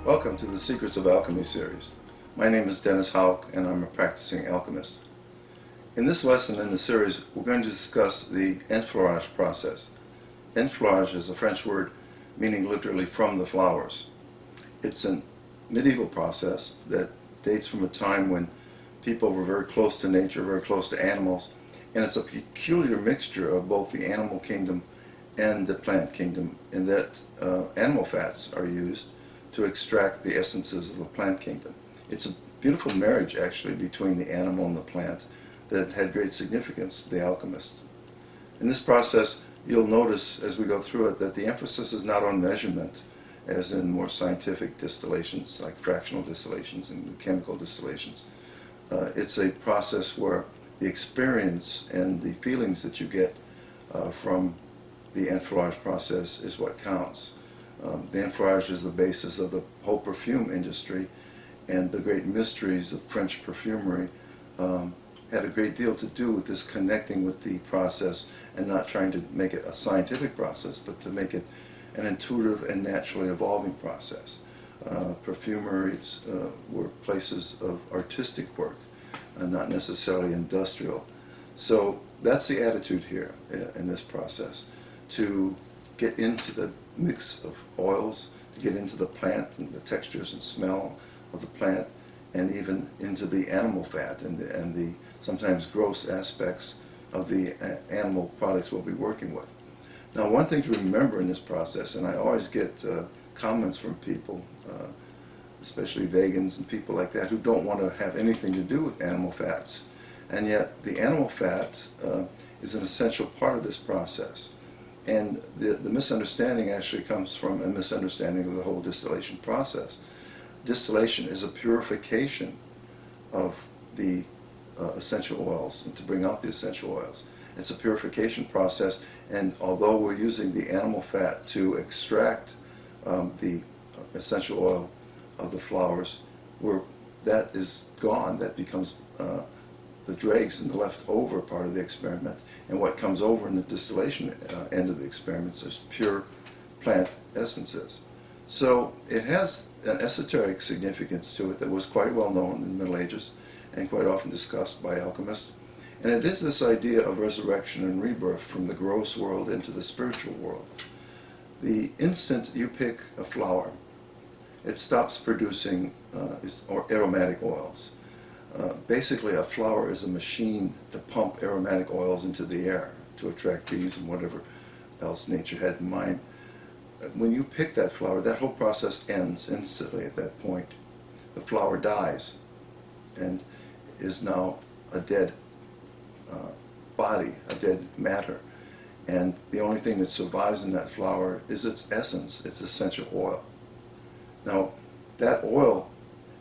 Welcome to the Secrets of Alchemy series. My name is William Hauck and I'm a practicing alchemist. In this lesson in the series we're going to discuss the Entfleurage process. Enfleurage is a French word meaning literally from the flowers. It's a medieval process that dates from a time when people were very close to nature, very close to animals, and it's a peculiar mixture of both the animal kingdom and the plant kingdom, in that animal fats are used to extract the essences of the plant kingdom. It's a beautiful marriage actually between the animal and the plant that had great significance to the alchemist. In this process you'll notice as we go through it that the emphasis is not on measurement as in more scientific distillations like fractional distillations and chemical distillations. It's a process where the experience and the feelings that you get from the enfleurage process is what counts. The enfleurage is the basis of the whole perfume industry, and the great mysteries of French perfumery had a great deal to do with this connecting with the process and not trying to make it a scientific process, but to make it an intuitive and naturally evolving process. Perfumeries were places of artistic work, not necessarily industrial. So that's the attitude here in this process, to get into the mix of oils, to get into the plant and the textures and smell of the plant, and even into the animal fat and the sometimes gross aspects of the animal products we'll be working with. Now, one thing to remember in this process, and I always get comments from people, especially vegans and people like that, who don't want to have anything to do with animal fats, and yet the animal fat is an essential part of this process. And the misunderstanding actually comes from a misunderstanding of the whole distillation process. Distillation is a purification of the essential oils, and to bring out the essential oils. It's a purification process, and although we're using the animal fat to extract the essential oil of the flowers, that is gone. That becomes the dregs and the leftover part of the experiment, and what comes over in the distillation end of the experiments is pure plant essences. So it has an esoteric significance to it that was quite well known in the Middle Ages and quite often discussed by alchemists, and it is this idea of resurrection and rebirth from the gross world into the spiritual world. The instant you pick a flower, it stops producing aromatic oils. Basically, a flower is a machine to pump aromatic oils into the air to attract bees and whatever else nature had in mind. When you pick that flower, that whole process ends instantly at that point. The flower dies and is now a dead body, a dead matter. And the only thing that survives in that flower is its essence, its essential oil. Now, that oil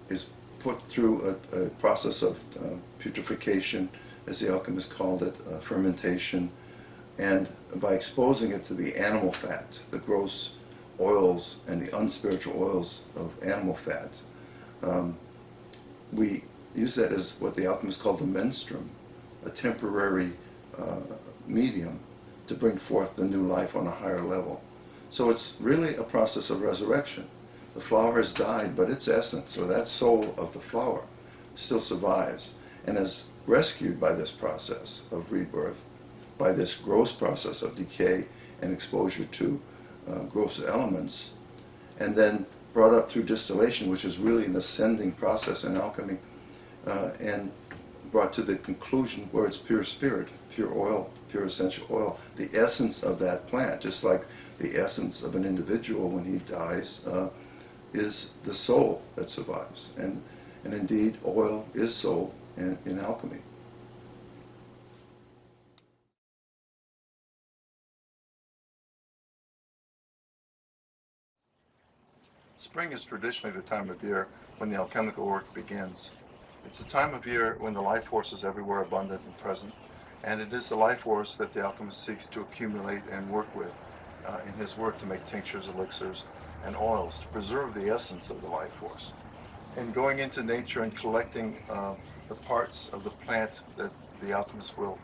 is put through a process of putrefaction, as the alchemists called it, fermentation, and by exposing it to the animal fat, the gross oils and the unspiritual oils of animal fat, we use that as what the alchemists called the menstruum, a temporary medium to bring forth the new life on a higher level. So it's really a process of resurrection. The flower has died, but its essence, or that soul of the flower, still survives and is rescued by this process of rebirth, by this gross process of decay and exposure to gross elements, and then brought up through distillation, which is really an ascending process in alchemy, and brought to the conclusion where it's pure spirit, pure oil, pure essential oil, the essence of that plant, just like the essence of an individual when he dies is the soul that survives. And indeed, oil is soul in alchemy. Spring is traditionally the time of year when the alchemical work begins. It's the time of year when the life force is everywhere abundant and present, and it is the life force that the alchemist seeks to accumulate and work with in his work to make tinctures, elixirs, and oils, to preserve the essence of the life force. And going into nature and collecting the parts of the plant that the alchemist will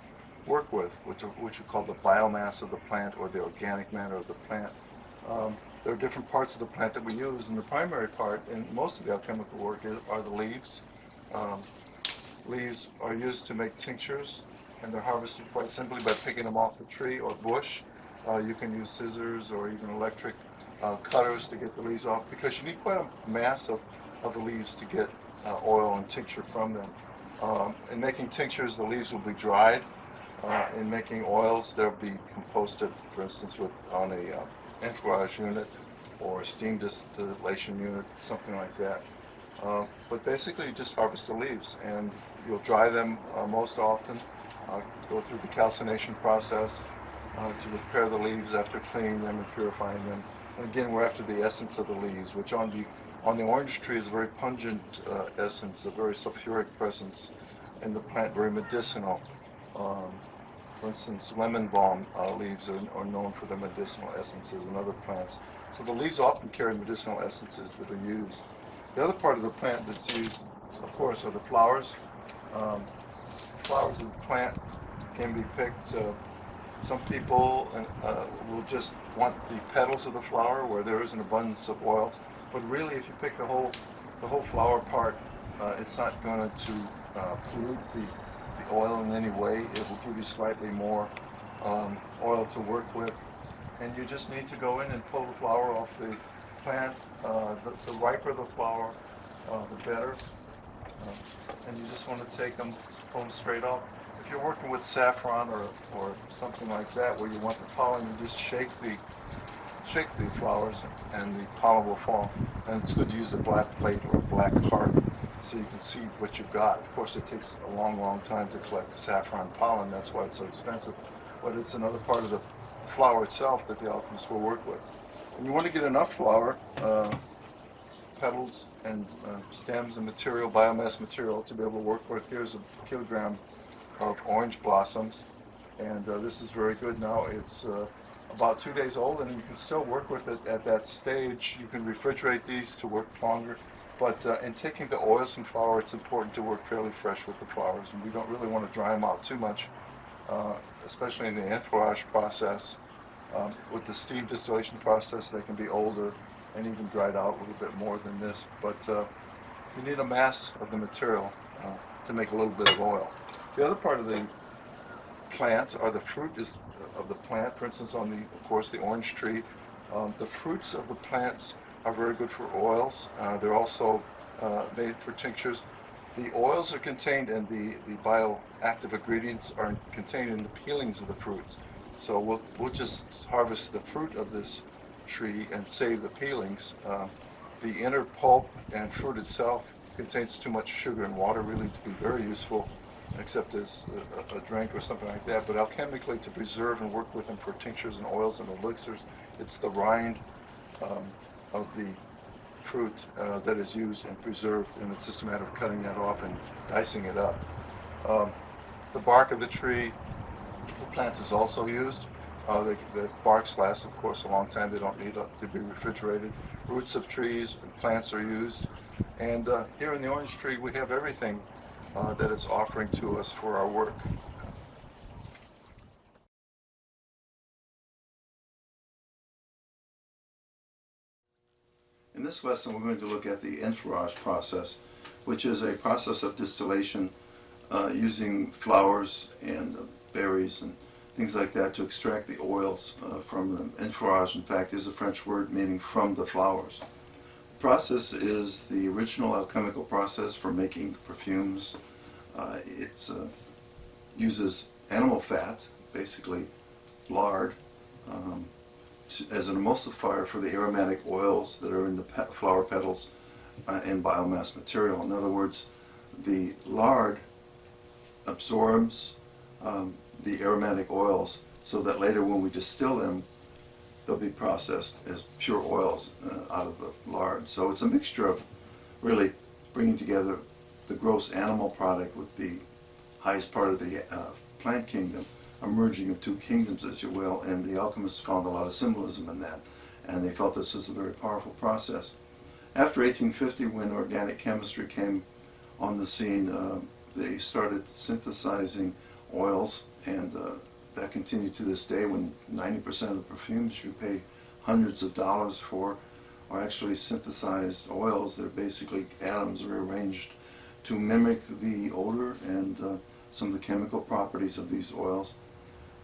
work with, which we call the biomass of the plant or the organic matter of the plant, There are different parts of the plant that we use, and the primary part in most of the alchemical work are the leaves. Um, Leaves are used to make tinctures, and they're harvested quite simply by picking them off the tree or bush. You can use scissors or even electric cutters to get the leaves off, because you need quite a mass of the leaves to get oil and tincture from them. In making tinctures, the leaves will be dried. In making oils, they'll be composted, for instance, on a enfleurage unit or a steam distillation unit, something like that. But basically, you just harvest the leaves, and you'll dry them most often, go through the calcination process to prepare the leaves after cleaning them and purifying them. And again, we're after the essence of the leaves, which on the orange tree is a very pungent essence, a very sulfuric presence in the plant, very medicinal. For instance, lemon balm leaves are known for their medicinal essences in other plants. So the leaves often carry medicinal essences that are used. The other part of the plant that's used, of course, are the flowers. Flowers of the plant can be picked. Some people will just want the petals of the flower where there is an abundance of oil. But really, if you pick the whole flower part, it's not going to pollute the oil in any way. It will give you slightly more oil to work with. And you just need to go in and pull the flower off the plant. The riper the flower, the better. And you just want to take them, pull them straight off. If you're working with saffron or something like that, where you want the pollen, you just shake the flowers and the pollen will fall. And it's good to use a black plate or a black card so you can see what you've got. Of course, it takes a long time to collect saffron pollen. That's why it's so expensive. But it's another part of the flower itself that the alchemist will work with. And you want to get enough flower, petals and stems and material, biomass material, to be able to work with. Here's a kilogram of orange blossoms, and this is very good now. It's about 2 days old, and you can still work with it at that stage. You can refrigerate these to work longer, but in taking the oils from flower, it's important to work fairly fresh with the flowers, and we don't really want to dry them out too much, especially in the enfleurage process. With the steam distillation process, they can be older and even dried out a little bit more than this, but you need a mass of the material to make a little bit of oil. The other part of the plant are the fruit of the plant. For instance, of course, the orange tree. The fruits of the plants are very good for oils. They're also made for tinctures. The oils are contained, and the bioactive ingredients are contained in the peelings of the fruits. So we'll just harvest the fruit of this tree and save the peelings. The inner pulp and fruit itself contains too much sugar and water really to be very useful, except as a drink or something like that. But alchemically, to preserve and work with them for tinctures and oils and elixirs, it's the rind of the fruit that is used and preserved, and it's just a matter of cutting that off and dicing it up. The bark of the tree, the plant is also used. The barks last, of course, a long time. They don't need to be refrigerated. Roots of trees and plants are used. And here in the orange tree, we have everything that it's offering to us for our work. In this lesson, we're going to look at the Entfleurage process, which is a process of distillation using flowers and berries and things like that to extract the oils from them. Enfleurage, in fact, is a French word meaning from the flowers. The process is the original alchemical process for making perfumes. It uses animal fat, basically lard, as an emulsifier for the aromatic oils that are in the flower petals and biomass material. In other words, the lard absorbs the aromatic oils so that later when we distill them, they'll be processed as pure oils out of the lard. So it's a mixture of really bringing together the gross animal product with the highest part of the plant kingdom, a merging of two kingdoms, as you will, and the alchemists found a lot of symbolism in that, and they felt this was a very powerful process. After 1850, when organic chemistry came on the scene, they started synthesizing oils, and that continued to this day, when 90% of the perfumes you pay hundreds of dollars for are actually synthesized oils. They're basically atoms rearranged to mimic the odor and some of the chemical properties of these oils.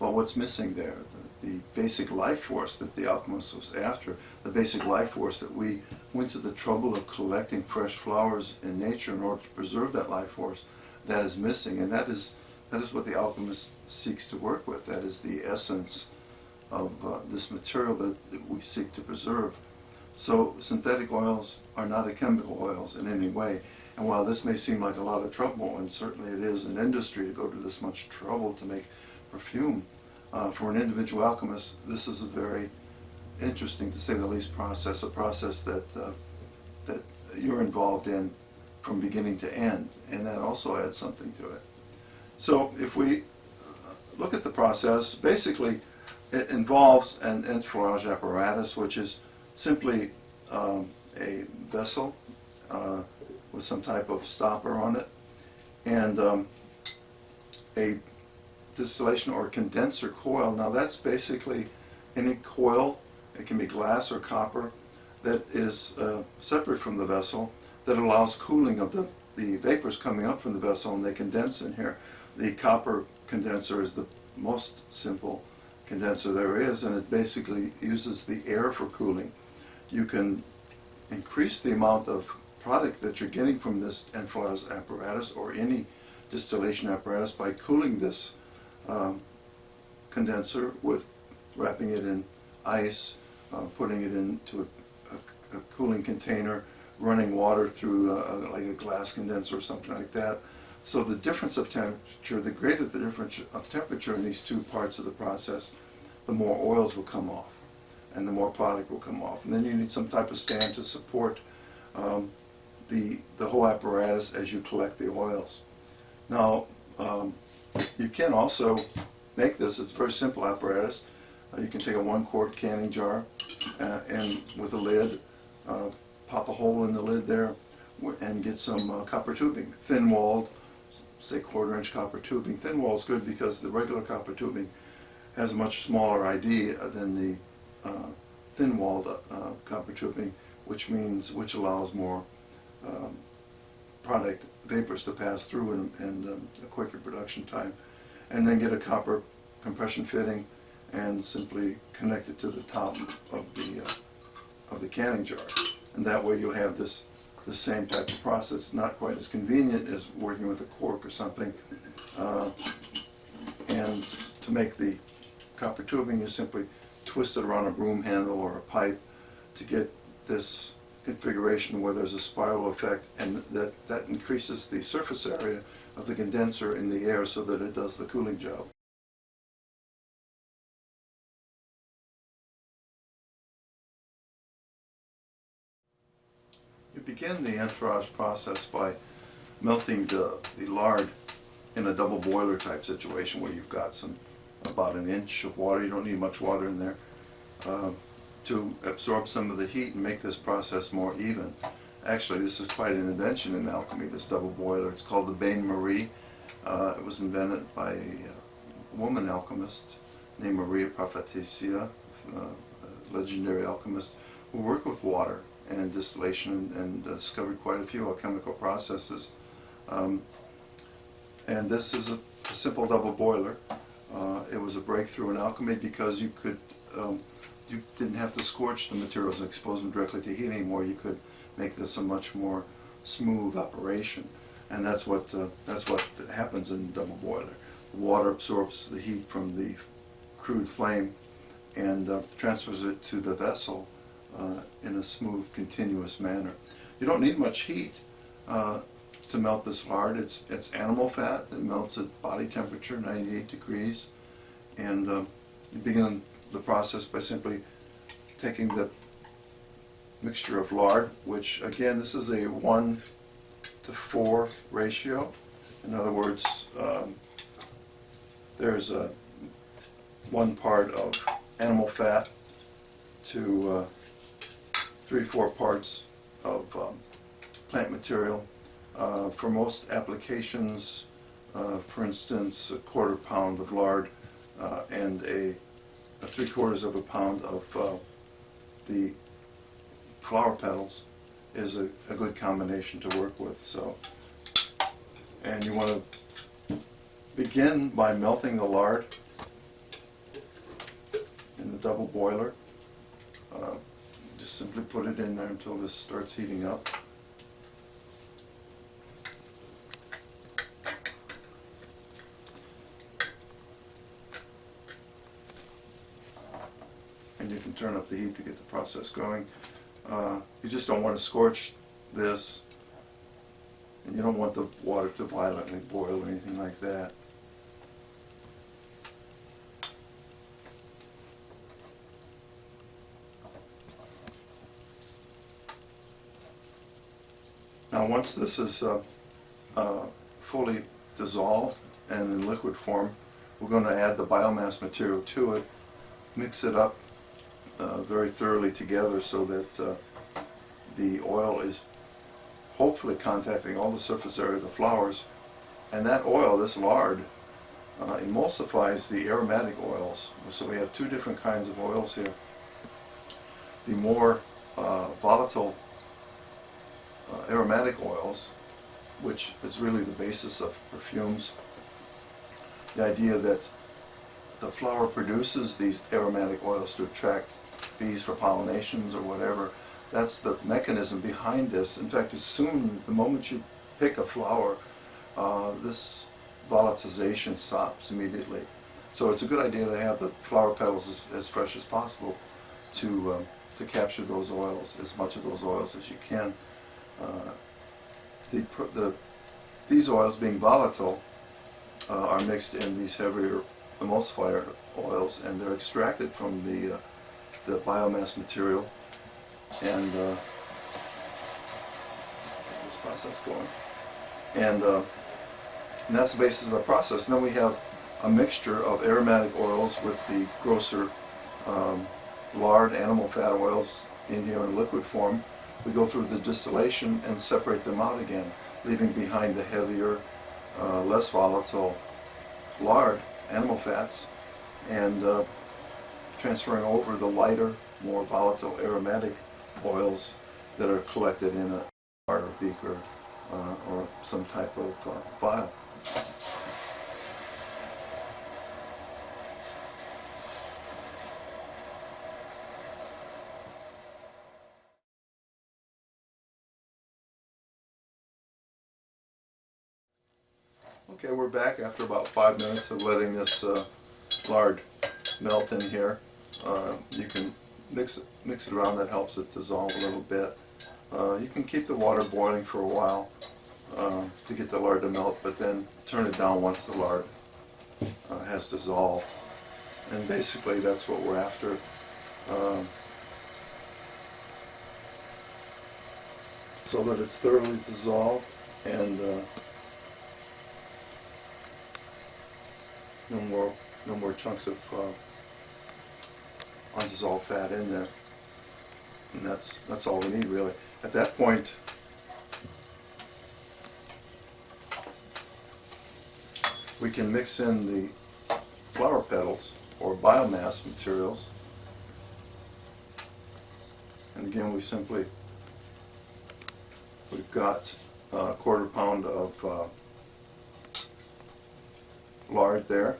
But what's missing there? The basic life force that the alchemist was after, the basic life force that we went to the trouble of collecting fresh flowers in nature in order to preserve that life force, that is missing. And that is what the alchemist seeks to work with. That is the essence of this material that we seek to preserve. So synthetic oils are not chemical oils in any way. And while this may seem like a lot of trouble, and certainly it is in industry to go to this much trouble to make perfume, for an individual alchemist, this is a very interesting, to say the least, process, a process that you're involved in from beginning to end, and that also adds something to it. So if we look at the process, basically it involves an enfleurage apparatus, which is simply a vessel with some type of stopper on it, and a distillation or condenser coil. Now that's basically any coil, it can be glass or copper, that is separate from the vessel, that allows cooling of the vapors coming up from the vessel, and they condense in here. The copper condenser is the most simple condenser there is, and it basically uses the air for cooling. You can increase the amount of product that you're getting from this enfleurage apparatus or any distillation apparatus by cooling this condenser with wrapping it in ice, putting it into a cooling container, running water through like a glass condenser or something like that. So the difference of temperature, the greater the difference of temperature in these two parts of the process, the more oils will come off and the more product will come off. And then you need some type of stand to support the whole apparatus as you collect the oils. Now, you can also make this. It's a very simple apparatus. You can take a 1-quart canning jar and with a lid, pop a hole in the lid there and get some copper tubing, thin-walled, say 1/4-inch copper tubing. Thin wall is good because the regular copper tubing has a much smaller ID than the thin-walled copper tubing, which allows more product vapors to pass through and a quicker production time. And then get a copper compression fitting and simply connect it to the top of the canning jar. And that way you'll have the same type of process, not quite as convenient as working with a cork or something. And to make the copper tubing, you simply twist it around a broom handle or a pipe to get this configuration where there's a spiral effect, and that increases the surface area of the condenser in the air so that it does the cooling job. You begin the enfleurage process by melting the lard in a double boiler type situation where you've got about 1 inch of water. You don't need much water in there to absorb some of the heat and make this process more even. Actually, this is quite an invention in alchemy, this double boiler. It's called the bain-marie. It was invented by a woman alchemist named Maria Prophetessia, a legendary alchemist who worked with water and distillation and discovered quite a few alchemical processes. And this is a simple double boiler. It was a breakthrough in alchemy because you didn't have to scorch the materials and expose them directly to heat anymore. You could make this a much more smooth operation, and that's what happens in double boiler. The water absorbs the heat from the crude flame and transfers it to the vessel in a smooth, continuous manner. You don't need much heat to melt this lard. It's animal fat that melts at body temperature, 98 degrees, and you begin the process by simply taking the mixture of lard, which again, this is a 1:4 ratio. In other words, there's 1 part of animal fat to 3-4 parts of plant material. For most applications, for instance, 1/4 pound of lard and a 3/4 of a pound of the flower petals is a good combination to work with. So, and you want to begin by melting the lard in the double boiler. Just simply put it in there until this starts heating up. And you can turn up the heat to get the process going. You just don't want to scorch this, and you don't want the water to violently boil or anything like that. Now once this is fully dissolved and in liquid form, we're going to add the biomass material to it, mix it up very thoroughly together so that the oil is hopefully contacting all the surface area of the flowers, and that oil, this lard, emulsifies the aromatic oils. So we have two different kinds of oils here. The more volatile aromatic oils, which is really the basis of perfumes. The idea that the flower produces these aromatic oils to attract bees for pollinations or whatever, that's the mechanism behind this. In fact, the moment you pick a flower, this volatilization stops immediately. So it's a good idea to have the flower petals as fresh as possible to capture those oils, as much of those oils as you can. These oils, being volatile, are mixed in these heavier emulsifier oils, and they're extracted from the biomass material, and this process going, and that's the basis of the process. And then we have a mixture of aromatic oils with the grosser lard, animal fat oils in here in liquid form. We go through the distillation and separate them out again, leaving behind the heavier, less volatile lard, animal fats, and transferring over the lighter, more volatile aromatic oils that are collected in a jar or beaker or some type of vial. Okay, we're back after about 5 minutes of letting this lard melt in here. You can mix it around, that helps it dissolve a little bit. You can keep the water boiling for a while to get the lard to melt, but then turn it down once the lard has dissolved. And basically that's what we're after. So that it's thoroughly dissolved and no more chunks of undissolved fat in there, and that's all we need really. At that point, we can mix in the flower petals or biomass materials, and again we've got a quarter pound of lard there,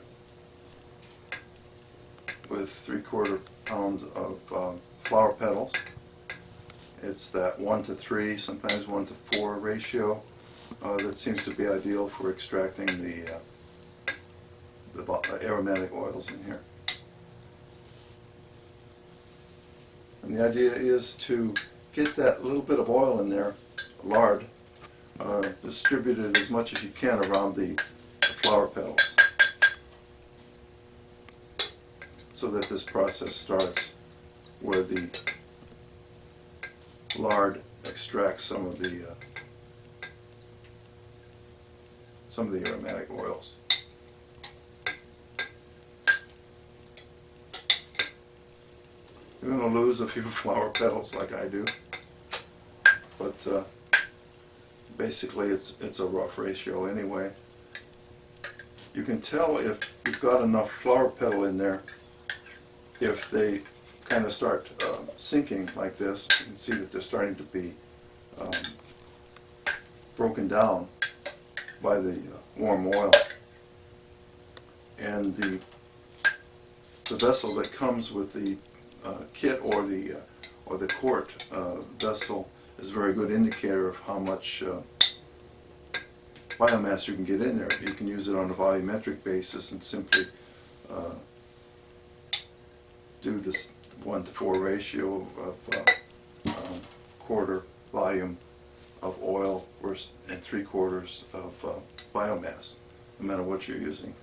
with 3/4 pound of flower petals. It's that 1 to 3, sometimes 1 to 4 ratio that seems to be ideal for extracting the aromatic oils in here. And the idea is to get that little bit of oil in there, lard, distributed as much as you can around the flower petals, so that this process starts where the lard extracts some of the aromatic oils. You're going to lose a few flower petals like I do, but basically it's a rough ratio anyway. You can tell if you've got enough flower petal in there if they kind of start sinking like this, you can see that they're starting to be broken down by the warm oil. And the vessel that comes with the kit or the quart vessel is a very good indicator of how much biomass you can get in there. You can use it on a volumetric basis and simply do this 1-to-4 ratio of quarter volume of oil and 3/4 of biomass, no matter what you're using.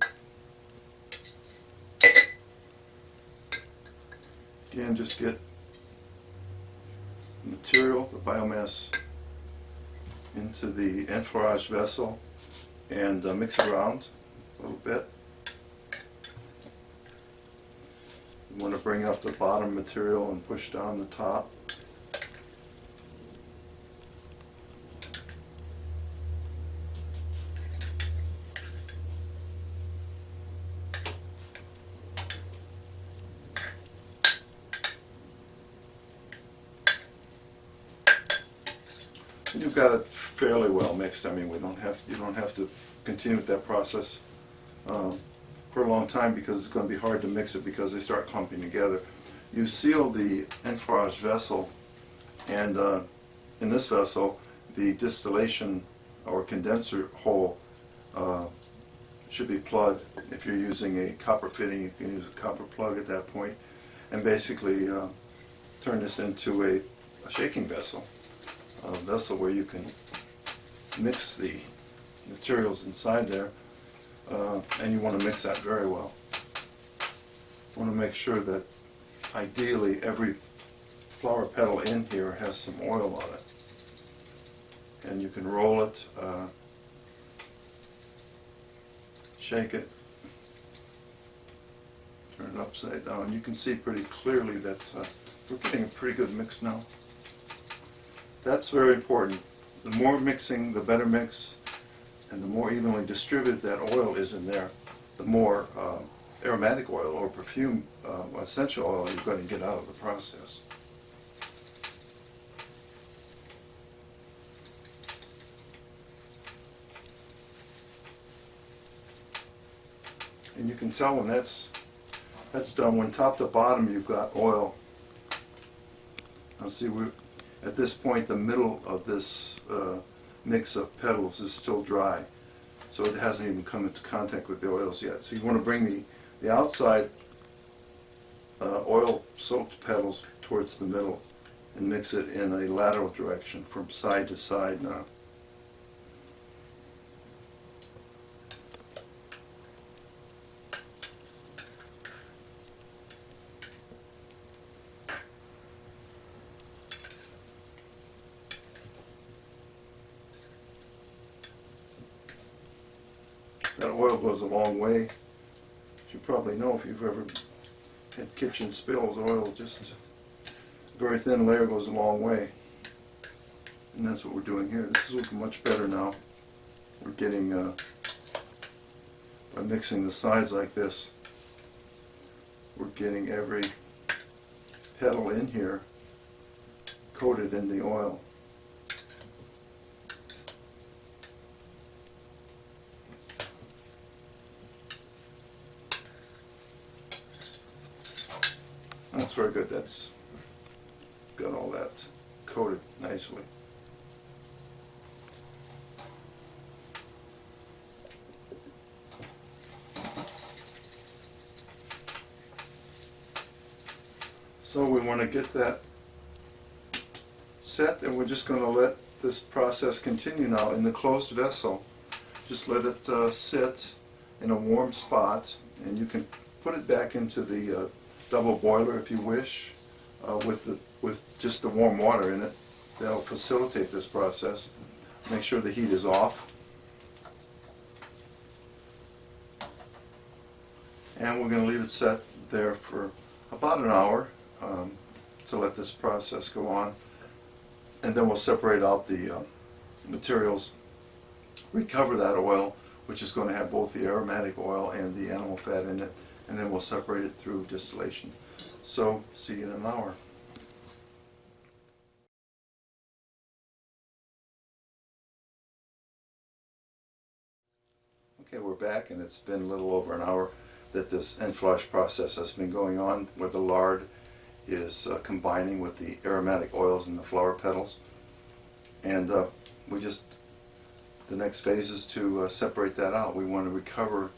Again, just get the material, the biomass, into the enfleurage vessel and mix it around a little bit. You want to bring up the bottom material and push down the top. You've got it fairly well mixed. I mean, you don't have to continue with that process for a long time, because it's going to be hard to mix it because they start clumping together. You seal the enfleurage vessel, and in this vessel, the distillation or condenser hole should be plugged. If you're using a copper fitting, you can use a copper plug at that point, and basically turn this into a shaking vessel. A vessel where you can mix the materials inside there, and you want to mix that very well. You want to make sure that ideally every flower petal in here has some oil on it, and you can roll it, shake it, turn it upside down. You can see pretty clearly that we're getting a pretty good mix now. That's very important. The more mixing, the better mix, and the more evenly distributed that oil is in there, the more aromatic oil or perfume, essential oil you're going to get out of the process. And you can tell when that's done, when top to bottom you've got oil. Now see, at this point, the middle of this mix of petals is still dry, so it hasn't even come into contact with the oils yet. So you want to bring the outside oil-soaked petals towards the middle and mix it in a lateral direction from side to side now. That oil goes a long way. As you probably know, if you've ever had kitchen spills, oil, just a very thin layer, goes a long way. And that's what we're doing here. This is looking much better now. We're getting, by mixing the sides like this, we're getting every petal in here coated in the oil. That's very good. That's got all that coated nicely. So we want to get that set, and we're just going to let this process continue now in the closed vessel. Just let it sit in a warm spot, and you can put it back into the double boiler if you wish, with just the warm water in it. That'll facilitate this process. Make sure the heat is off. And we're going to leave it set there for about an hour to let this process go on. And then we'll separate out the materials, recover that oil, which is going to have both the aromatic oil and the animal fat in it, and then we'll separate it through distillation. So see you in an hour. Okay, we're back, and it's been a little over an hour that this enfleurage process has been going on, where the lard is combining with the aromatic oils in the flower petals. And the next phase is to separate that out. We want to recover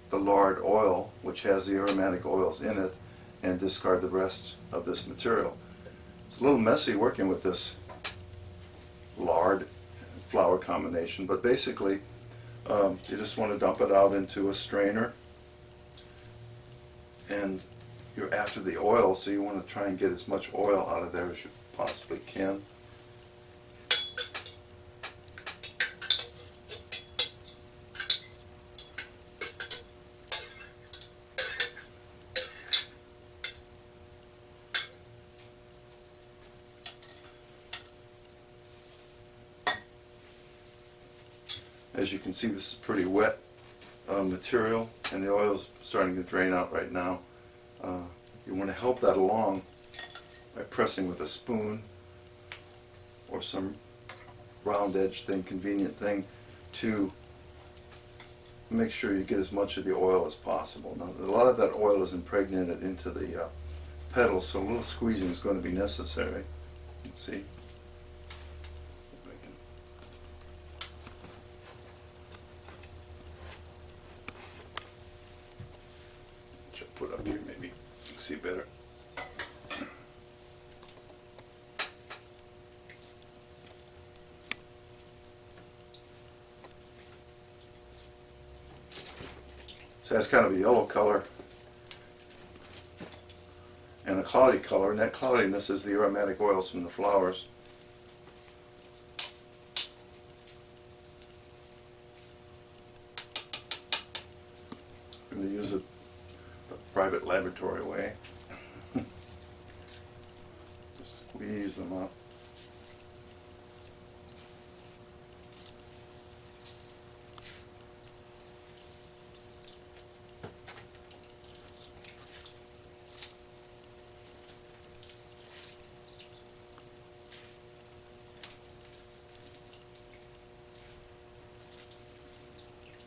the lard oil, which has the aromatic oils in it, and discard the rest of this material. It's a little messy working with this lard and flour combination, but basically you just want to dump it out into a strainer, and you're after the oil, so you want to try and get as much oil out of there as you possibly can. As you can see, this is pretty wet material, and the oil is starting to drain out right now. You want to help that along by pressing with a spoon or some round edge thing, convenient thing, to make sure you get as much of the oil as possible. Now, a lot of that oil is impregnated into the petals, so a little squeezing is going to be necessary. Let's see. Put up here, maybe you can see better. So that's kind of a yellow color and a cloudy color, and that cloudiness is the aromatic oils from the flowers. I'm going to use it private laboratory way. Just squeeze them up.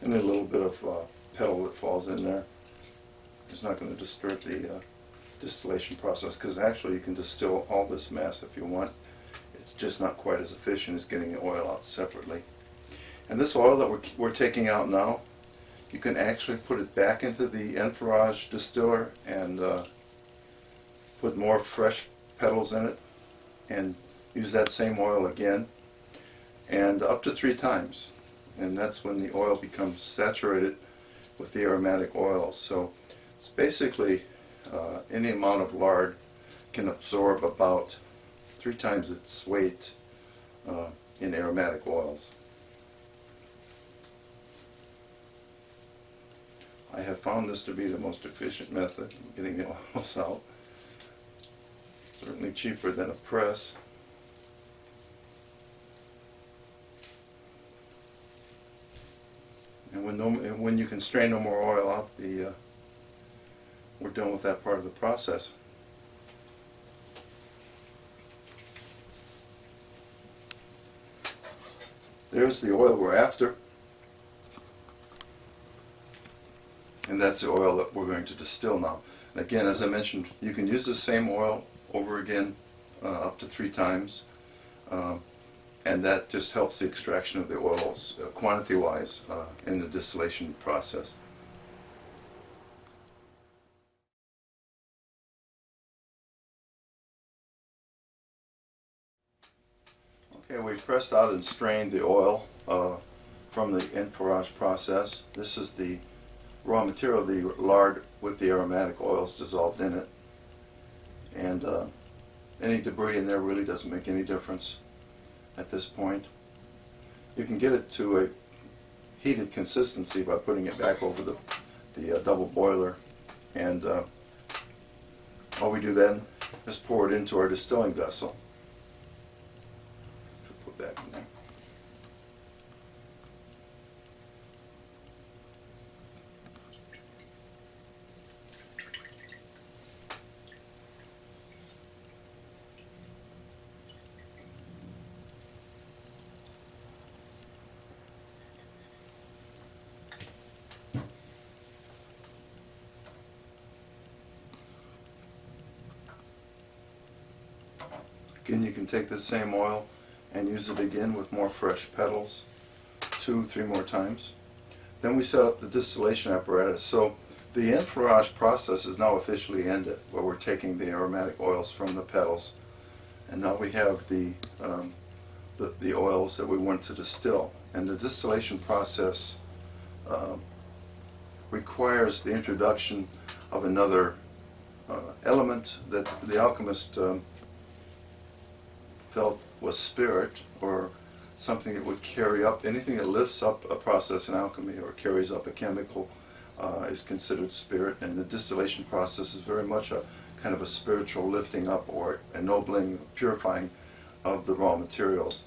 And a little bit of petal that falls in there. It's not going to disturb the distillation process, because actually you can distill all this mass if you want. It's just not quite as efficient as getting the oil out separately. And this oil that we're taking out now, you can actually put it back into the enfleurage distiller and put more fresh petals in it and use that same oil again, and up to 3 times. And that's when the oil becomes saturated with the aromatic oils. So it's basically any amount of lard can absorb about 3 times its weight in aromatic oils. I have found this to be the most efficient method of getting the oils out. Certainly cheaper than a press. And when you can strain no more oil out, we're done with that part of the process. There's the oil we're after, and that's the oil that we're going to distill now. And again, as I mentioned, you can use the same oil over again up to 3 times, and that just helps the extraction of the oils quantity-wise in the distillation process. Okay, we've pressed out and strained the oil from the Entfleurage process. This is the raw material, the lard with the aromatic oils dissolved in it. And any debris in there really doesn't make any difference at this point. You can get it to a heated consistency by putting it back over the double boiler. And all we do then is pour it into our distilling vessel. Put back in there. Again, you can take the same oil and use it again with more fresh petals, 2-3 more times. Then we set up the distillation apparatus. So the enfleurage process is now officially ended, where we're taking the aromatic oils from the petals, and now we have the oils that we want to distill. And the distillation process requires the introduction of another element that the alchemist felt was spirit, or something that would carry up. Anything that lifts up a process in alchemy or carries up a chemical is considered spirit, and the distillation process is very much a kind of a spiritual lifting up or ennobling, purifying of the raw materials.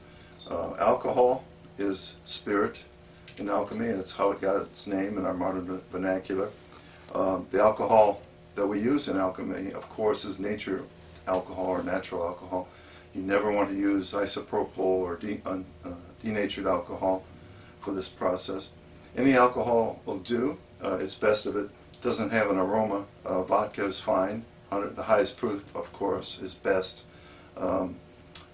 Alcohol is spirit in alchemy, and it's how it got its name in our modern vernacular. The alcohol that we use in alchemy, of course, is nature alcohol or natural alcohol. You never want to use isopropyl or denatured alcohol for this process. Any alcohol will do. It's best if it doesn't have an aroma. Vodka is fine. The highest proof, of course, is best.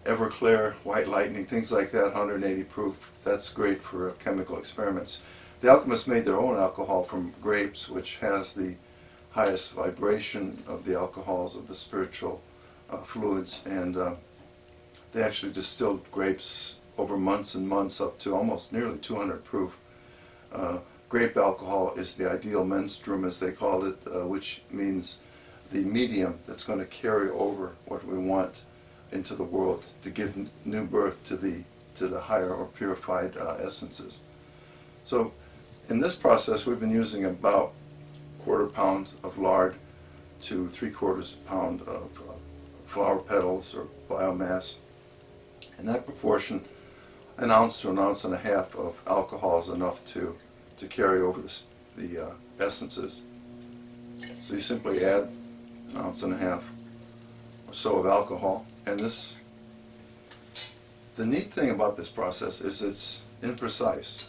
Everclear, White Lightning, things like that, 180 proof. That's great for chemical experiments. The alchemists made their own alcohol from grapes, which has the highest vibration of the alcohols of the spiritual fluids, and they actually distilled grapes over months and months up to almost nearly 200 proof. Grape alcohol is the ideal menstruum, as they called it, which means the medium that's going to carry over what we want into the world to give new birth to the higher or purified essences. So in this process we've been using about 1/4 pound of lard to 3/4 pound of flower petals or biomass. In that proportion, 1 ounce to 1.5 ounces of alcohol is enough to carry over the essences. So you simply add 1.5 ounces or so of alcohol, and the neat thing about this process is it's imprecise.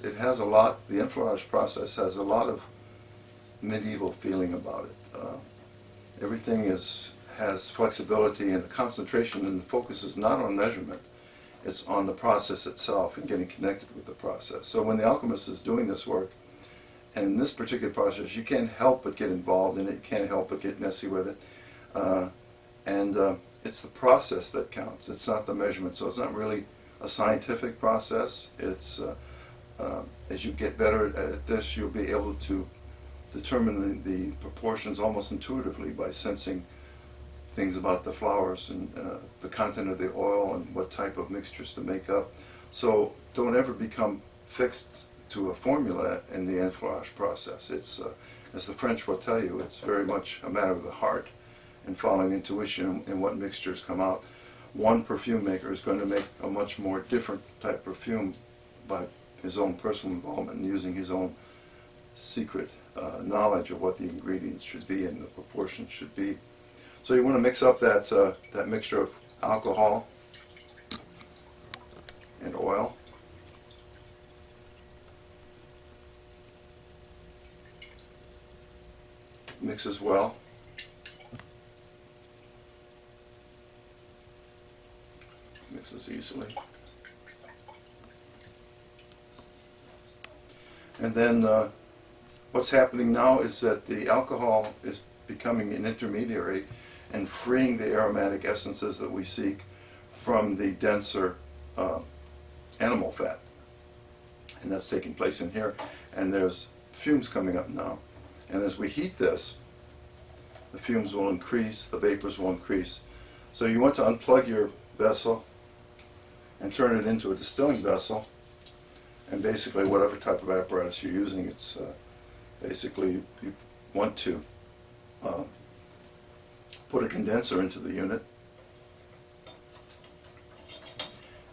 It has a lot. The enfleurage process has a lot of medieval feeling about it. Everything has flexibility, and the concentration and the focus is not on measurement. It's on the process itself and getting connected with the process. So when the alchemist is doing this work, and in this particular process, you can't help but get involved in it. You can't help but get messy with it. It's the process that counts. It's not the measurement. So it's not really a scientific process. It's as you get better at this, you'll be able to determine the proportions almost intuitively by sensing things about the flowers and the content of the oil and what type of mixtures to make up. So don't ever become fixed to a formula in the enfleurage process. It's, as the French will tell you, it's very much a matter of the heart and following intuition in what mixtures come out. One perfume maker is going to make a much more different type perfume by his own personal involvement and using his own secret knowledge of what the ingredients should be and the proportions should be. So you want to mix up that mixture of alcohol and oil. Mixes well. Mixes easily. And then what's happening now is that the alcohol is becoming an intermediary and freeing the aromatic essences that we seek from the denser animal fat. And that's taking place in here. And there's fumes coming up now. And as we heat this, the fumes will increase, the vapors will increase. So you want to unplug your vessel and turn it into a distilling vessel. And basically whatever type of apparatus you're using, it's basically you want to put a condenser into the unit.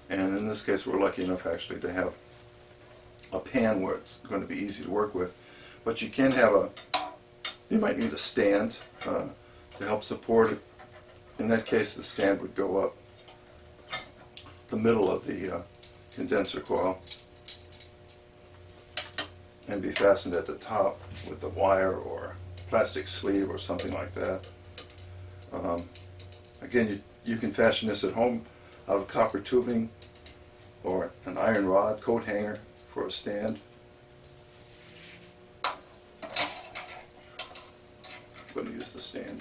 And in this case we're lucky enough actually to have a pan where it's going to be easy to work with. But you can have you might need a stand to help support it. In that case the stand would go up the middle of the condenser coil and be fastened at the top with a wire or plastic sleeve or something like that. Again, You can fashion this at home out of copper tubing or an iron rod coat hanger for a stand. I'm going to use the stand.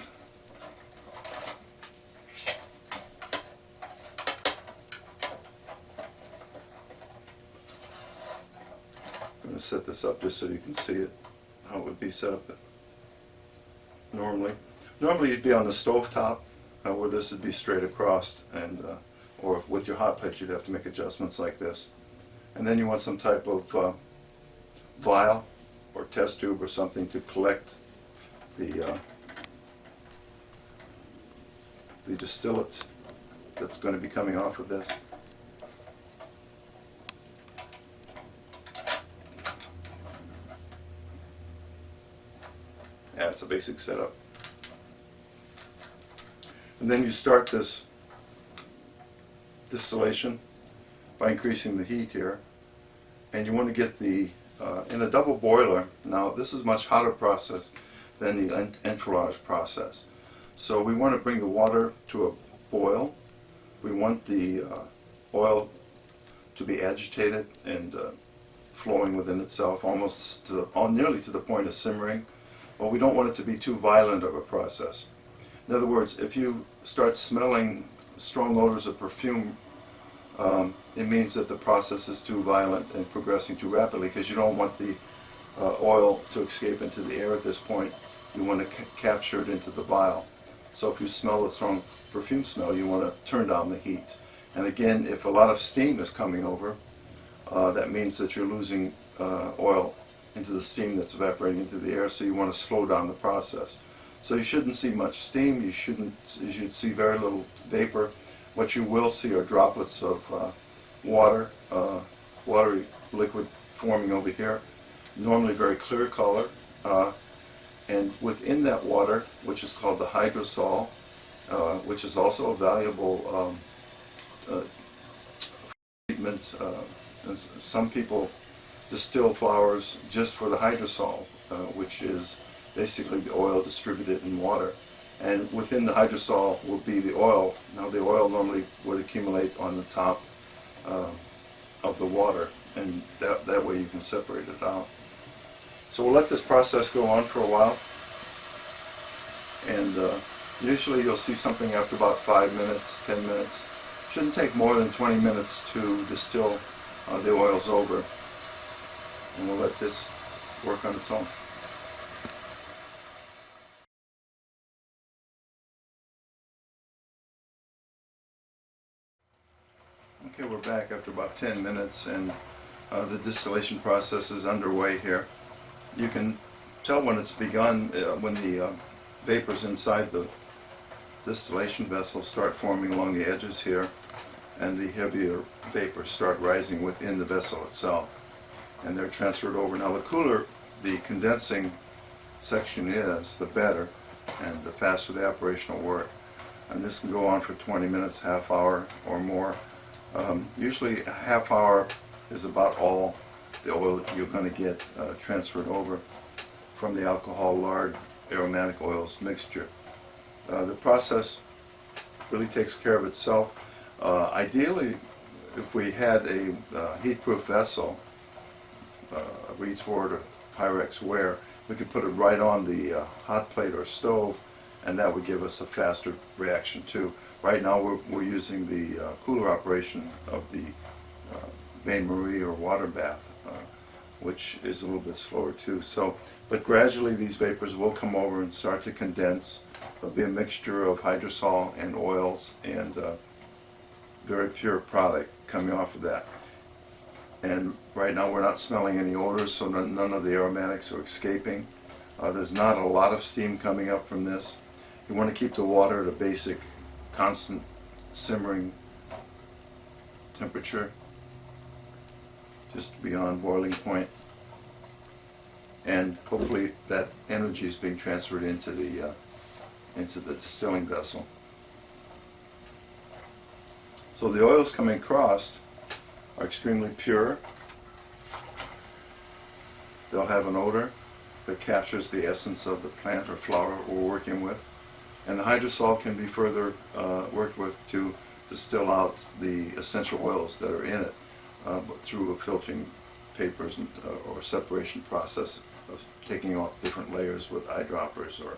I'm going to set this up just so you can see it, how it would be set up normally. Normally you'd be on the stove top, where this would be straight across, and or with your hot plate you'd have to make adjustments like this. And then you want some type of vial or test tube or something to collect the distillate that's going to be coming off of this. Yeah, it's a basic setup. And then you start this distillation by increasing the heat here, and you want to get the in a double boiler. Now this is a much hotter process than the enfleurage process, so we want to bring the water to a boil. We want the oil to be agitated and flowing within itself, almost to nearly to the point of simmering, but we don't want it to be too violent of a process. In other words, if you start smelling strong odors of perfume, it means that the process is too violent and progressing too rapidly, because you don't want the oil to escape into the air at this point. You want to capture it into the vial. So if you smell a strong perfume smell, you want to turn down the heat. And again, if a lot of steam is coming over, that means that you're losing oil into the steam that's evaporating into the air, so you want to slow down the process. So you shouldn't see much steam, you should see very little vapor. What you will see are droplets of water, watery liquid forming over here, normally very clear color, and within that water, which is called the hydrosol, which is also a valuable treatment. Some people distill flowers just for the hydrosol, which is basically the oil distributed in water. And within the hydrosol will be the oil. Now the oil normally would accumulate on the top of the water, and that way you can separate it out. So we'll let this process go on for a while, and usually you'll see something after about 5 minutes, 10 minutes. Shouldn't take more than 20 minutes to distill the oils over, and we'll let this work on its own. Okay, we're back after about 10 minutes, and the distillation process is underway here. You can tell when it's begun, when the vapors inside the distillation vessel start forming along the edges here, and the heavier vapors start rising within the vessel itself, and they're transferred over. Now the cooler the condensing section is, the better, and the faster the operation will work. And this can go on for 20 minutes, half hour or more. Usually a half hour is about all the oil you're going to get transferred over from the alcohol, lard, aromatic oils mixture. The process really takes care of itself. Ideally, if we had a heat-proof vessel, a retort or Pyrex ware, we could put it right on the hot plate or stove, and that would give us a faster reaction too. Right now we're using the cooler operation of the bain-marie or water bath, which is a little bit slower too. So, but gradually these vapors will come over and start to condense. There'll be a mixture of hydrosol and oils and very pure product coming off of that. And right now we're not smelling any odors, so none of the aromatics are escaping. There's not a lot of steam coming up from this. You want to keep the water at a basic, constant simmering temperature, just beyond boiling point. And hopefully that energy is being transferred into the distilling vessel. So the oils coming across are extremely pure. They'll have an odor that captures the essence of the plant or flower we're working with. And the hydrosol can be further worked with with to distill out the essential oils that are in it through a filtering papers or separation process of taking off different layers with eyedroppers, or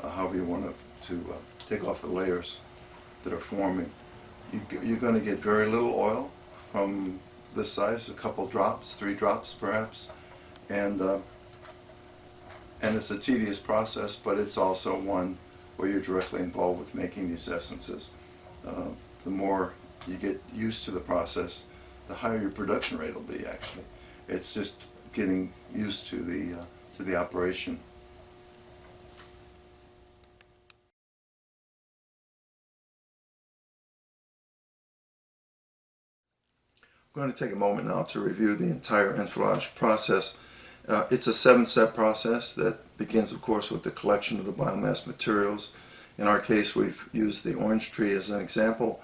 however you want to take off the layers that are forming. You're going to get very little oil from this size, a couple drops, 3 drops perhaps, and it's a tedious process, but it's also one where you're directly involved with making these essences. The more you get used to the process, the higher your production rate will be. Actually, it's just getting used to the operation. I'm going to take a moment now to review the entire enfleurage process. It's a 7-step process that begins, of course, with the collection of the biomass materials. In our case, we've used the orange tree as an example,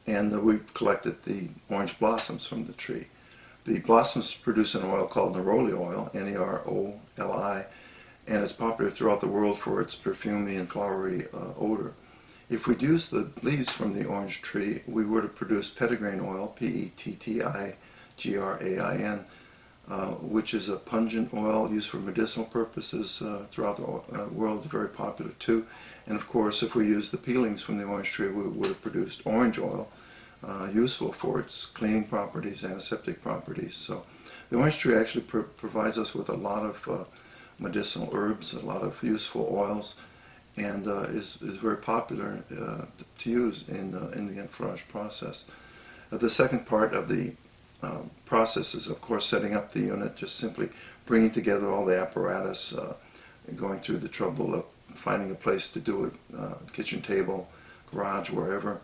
and we've collected the orange blossoms from the tree. The blossoms produce an oil called neroli oil, Neroli, and it's popular throughout the world for its perfumey and flowery odor. If we'd used the leaves from the orange tree, we would have produced petitgrain oil, Pettigrain, which is a pungent oil used for medicinal purposes throughout the world, very popular too. And of course, if we used the peelings from the orange tree, we would have produced orange oil, useful for its cleaning properties, antiseptic properties. So the orange tree actually provides us with a lot of medicinal herbs, a lot of useful oils, and is very popular to use in the enfleurage process. The second part of the process is, of course, setting up the unit, just simply bringing together all the apparatus, and going through the trouble of finding a place to do it, kitchen table, garage, wherever.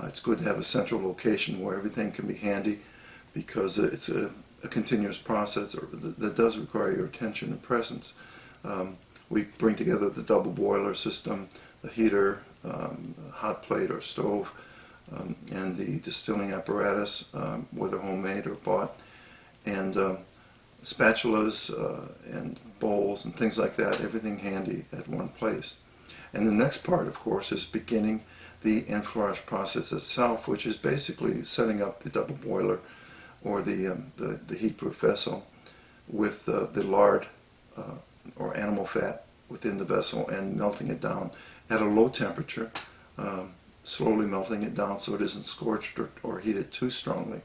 It's good to have a central location where everything can be handy, because it's a continuous process that does require your attention and presence. We bring together the double boiler system, the heater, hot plate or stove, and the distilling apparatus, whether homemade or bought, and spatulas and bowls and things like that, everything handy at one place. And the next part, of course, is beginning the enfleurage process itself, which is basically setting up the double boiler or the heat-proof vessel with the lard or animal fat within the vessel, and melting it down at a low temperature, slowly melting it down so it isn't scorched or heated too strongly.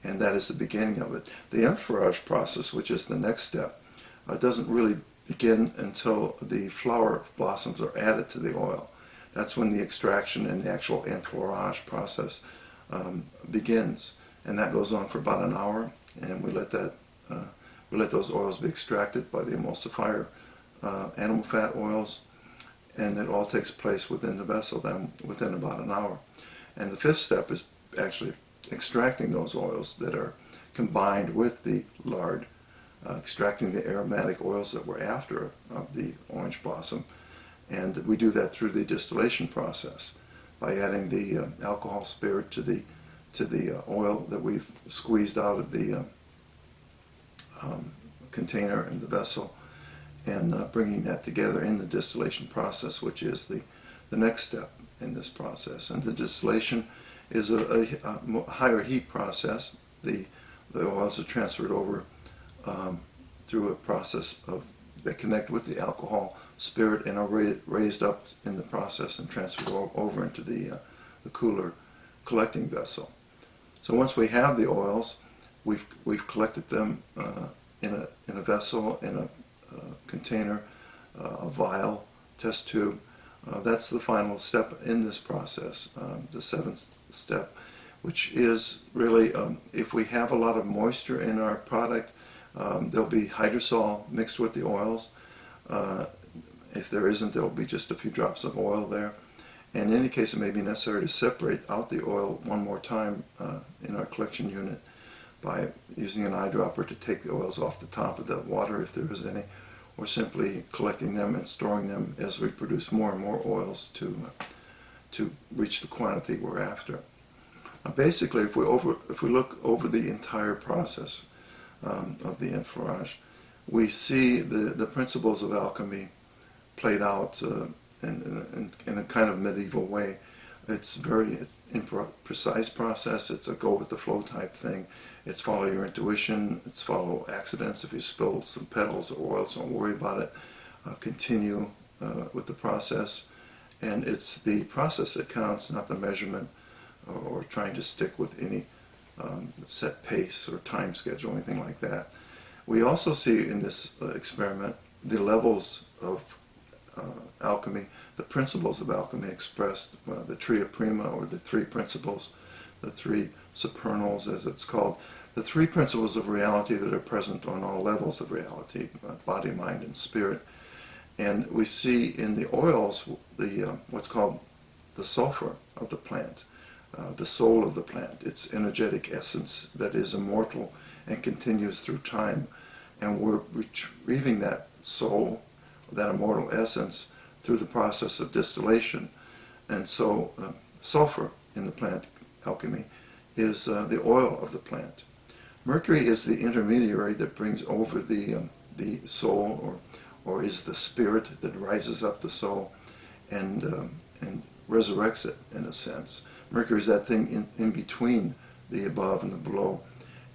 And that is the beginning of it. The enfleurage process, which is the next step, doesn't really begin until the flower blossoms are added to the oil. That's when the extraction and the actual enfleurage process begins, and that goes on for about an hour. And we let those oils be extracted by the emulsifier, animal fat oils, and it all takes place within the vessel then within about an hour. And the 5th step is actually extracting those oils that are combined with the lard, extracting the aromatic oils that we're after of the orange blossom. And we do that through the distillation process by adding the alcohol spirit to the oil that we've squeezed out of the container and the vessel, and bringing that together in the distillation process, which is the next step in this process. And the distillation is a higher heat process. The oils are transferred over through a process that connect with the alcohol spirit and are raised up in the process and transferred over into the cooler collecting vessel. So once we have the oils, we've collected them in a vessel, in a container, a vial, test tube. That's the final step in this process, the 7th step, which is really, if we have a lot of moisture in our product, there'll be hydrosol mixed with the oils. If there isn't, there'll be just a few drops of oil there. And in any case, it may be necessary to separate out the oil one more time in our collection unit by using an eyedropper to take the oils off the top of the water if there is any, or simply collecting them and storing them as we produce more and more oils to reach the quantity we're after. Basically, if we look over the entire process of the enfleurage, we see the principles of alchemy played out in a kind of medieval way. It's very precise process. It's a go with the flow type thing. It's follow your intuition. It's follow accidents. If you spill some petals or oils, don't worry about it. Continue with the process. And it's the process that counts, not the measurement or trying to stick with any set pace or time schedule, anything like that. We also see in this experiment the levels of alchemy, the principles of alchemy expressed, the tria prima, or the three principles, the three supernals as it's called, the three principles of reality that are present on all levels of reality, body, mind, and spirit. And we see in the oils the what's called the sulfur of the plant, the soul of the plant, its energetic essence that is immortal and continues through time. And we're retrieving that soul, that immortal essence, through the process of distillation. And so sulfur in the plant alchemy is the oil of the plant. Mercury is the intermediary that brings over the soul, or is the spirit that rises up the soul and resurrects it, in a sense. Mercury is that thing in between the above and the below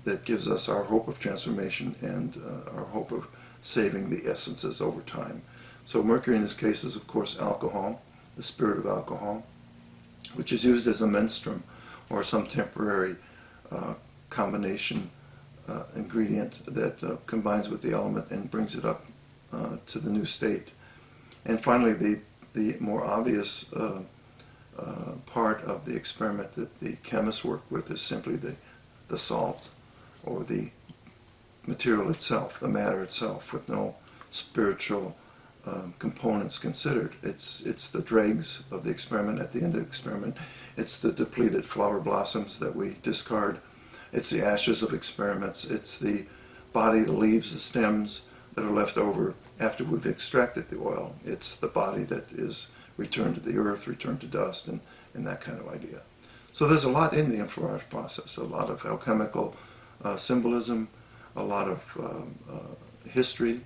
that gives us our hope of transformation and our hope of saving the essences over time. So Mercury in this case is, of course, alcohol, the spirit of alcohol, which is used as a menstruum or some temporary combination ingredient that combines with the element and brings it up to the new state. And finally, the more obvious part of the experiment that the chemists work with is simply the salt, or the material itself, the matter itself, with no spiritual components considered. It's the dregs of the experiment at the end of the experiment. It's the depleted flower blossoms that we discard. It's the ashes of experiments. It's the body, the leaves, the stems that are left over after we've extracted the oil. It's the body that is returned to the earth, returned to dust, and that kind of idea. So there's a lot in the enfleurage process, a lot of alchemical symbolism, a lot of history,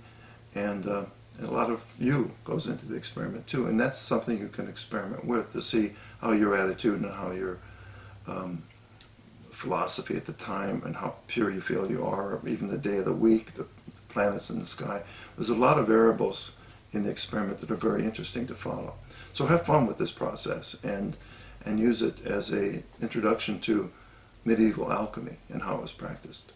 and a lot of you goes into the experiment too. And that's something you can experiment with to see how your attitude and how your philosophy at the time and how pure you feel you are, or even the day of the week, the planets in the sky. There's a lot of variables in the experiment that are very interesting to follow. So have fun with this process and use it as an introduction to medieval alchemy and how it was practiced.